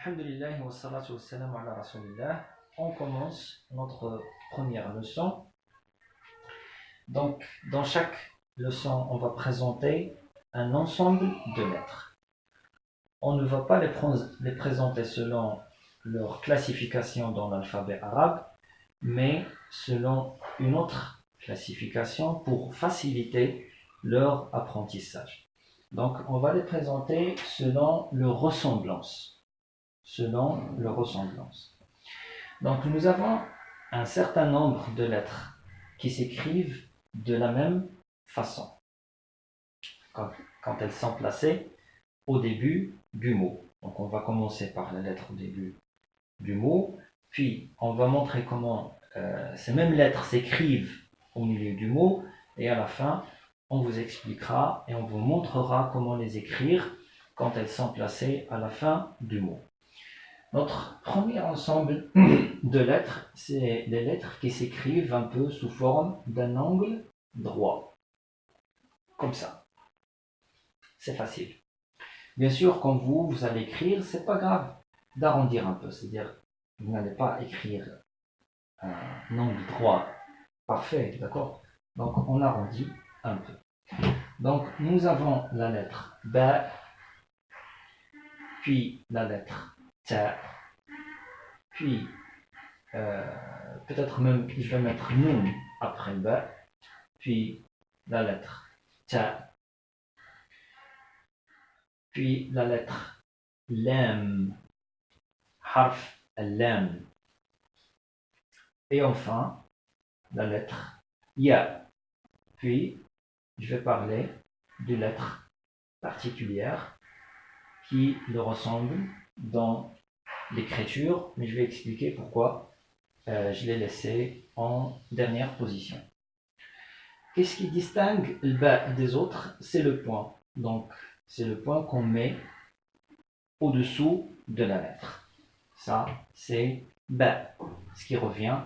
Alhamdulillah wa salatu wa salam ala rasulillah. On commence notre première leçon. Donc, dans chaque leçon, on va présenter un ensemble de lettres. On ne va pas les présenter selon leur classification dans l'alphabet arabe, mais selon une autre classification pour faciliter leur apprentissage. Donc, on va les présenter selon leur ressemblance. Donc nous avons un certain nombre de lettres qui s'écrivent de la même façon quand elles sont placées au début du mot. Donc on va commencer par la lettre au début du mot, puis on va montrer comment ces mêmes lettres s'écrivent au milieu du mot, et à la fin on vous expliquera et on vous montrera comment les écrire quand elles sont placées à la fin du mot. Notre premier ensemble de lettres, c'est les lettres qui s'écrivent un peu sous forme d'un angle droit. Comme ça. C'est facile. Bien sûr, quand vous allez écrire, c'est pas grave d'arrondir un peu. C'est-à-dire, vous n'allez pas écrire un angle droit parfait, d'accord? Donc, on arrondit un peu. Donc, nous avons la lettre Ba, puis la lettre Ta, puis peut-être même je vais mettre Noun après le Ba, puis la lettre Ta, puis la lettre Lam, Harf al-Lam, et enfin la lettre Ya. Puis je vais parler de lettres particulières qui le ressemblent dans l'écriture, mais je vais expliquer pourquoi je l'ai laissé en dernière position. Qu'est-ce qui distingue le Ba des autres? C'est le point. Donc, c'est le point qu'on met au-dessous de la lettre. Ça, c'est Ba, ce qui revient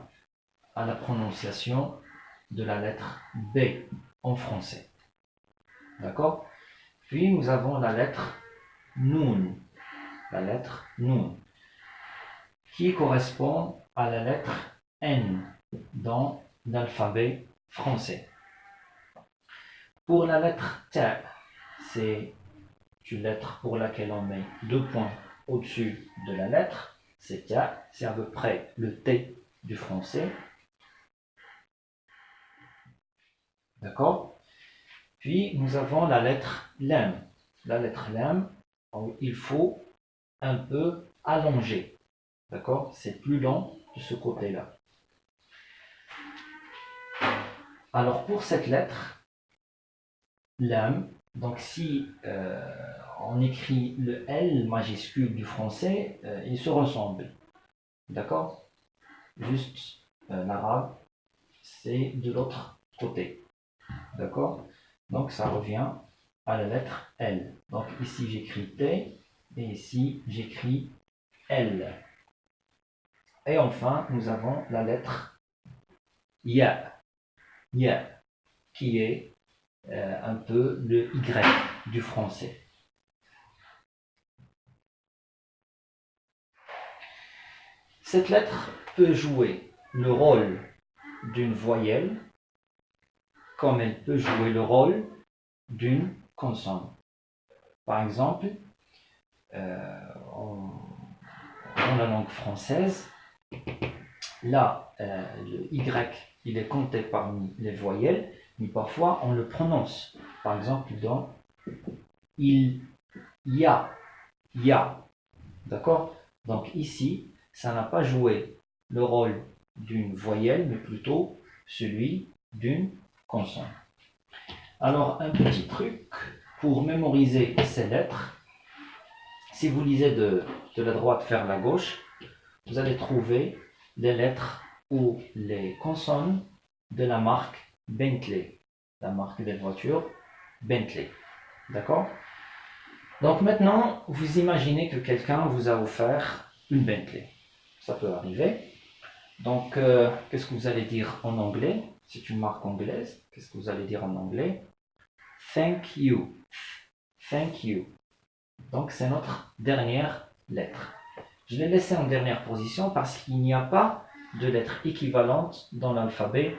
à la prononciation de la lettre B en français. D'accord? Puis, nous avons la lettre Noun. La lettre Noun, qui correspond à la lettre N dans l'alphabet français. Pour la lettre Ta, c'est une lettre pour laquelle on met 2 points au-dessus de la lettre. C'est Ta, c'est à peu près le T du français. D'accord? Puis nous avons la lettre Lam. La lettre Lam, il faut un peu allonger. D'accord? C'est plus long de ce côté-là. Alors pour cette lettre, Lam, donc si on écrit le L majuscule du français, ils se ressemblent. D'accord? Juste l'arabe, c'est de l'autre côté. D'accord? Donc ça revient à la lettre L. Donc ici j'écris T et ici j'écris L. Et enfin, nous avons la lettre Ya. Ya, qui est un peu le Y du français. Cette lettre peut jouer le rôle d'une voyelle comme elle peut jouer le rôle d'une consonne. Par exemple, dans la langue française, là, le Y, il est compté parmi les voyelles, mais parfois on le prononce. Par exemple, dans il y a, d'accord? Donc ici, ça n'a pas joué le rôle d'une voyelle, mais plutôt celui d'une consonne. Alors, un petit truc pour mémoriser ces lettres, si vous lisez de la droite vers la gauche, vous allez trouver les lettres ou les consonnes de la marque Bentley, la marque des voitures Bentley. D'accord? Donc maintenant, vous imaginez que quelqu'un vous a offert une Bentley. Ça peut arriver. Donc, qu'est-ce que vous allez dire en anglais? C'est une marque anglaise. Qu'est-ce que vous allez dire en anglais? Thank you. Thank you. Donc, c'est notre dernière lettre. Je l'ai laissé en dernière position parce qu'il n'y a pas de lettre équivalente dans l'alphabet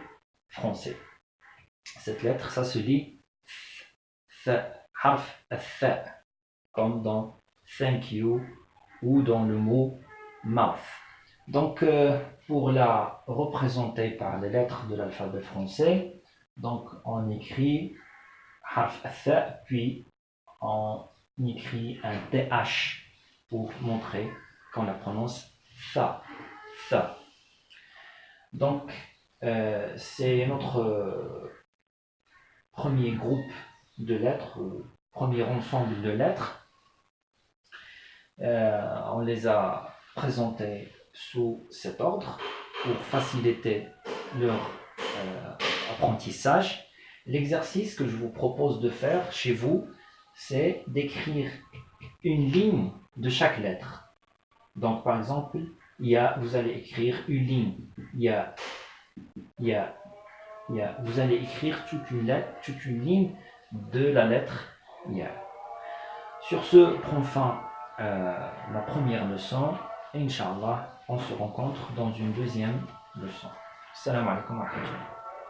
français. Cette lettre, ça se lit harf al-tha, comme dans thank you ou dans le mot mouth. Donc, pour la représenter par les lettres de l'alphabet français, donc on écrit harf al-tha, puis on écrit un th pour montrer qu'on la prononce tha, tha. Donc, c'est notre premier groupe de lettres, premier ensemble de lettres. On les a présentées sous cet ordre pour faciliter leur apprentissage. L'exercice que je vous propose de faire chez vous, c'est d'écrire une ligne de chaque lettre. Donc, par exemple, vous allez écrire une ligne. Vous allez écrire toute une ligne de la lettre ya. Sur ce, prend fin la première leçon. Inch'Allah, on se rencontre dans une deuxième leçon. Salam alaikum wa rahmatullah.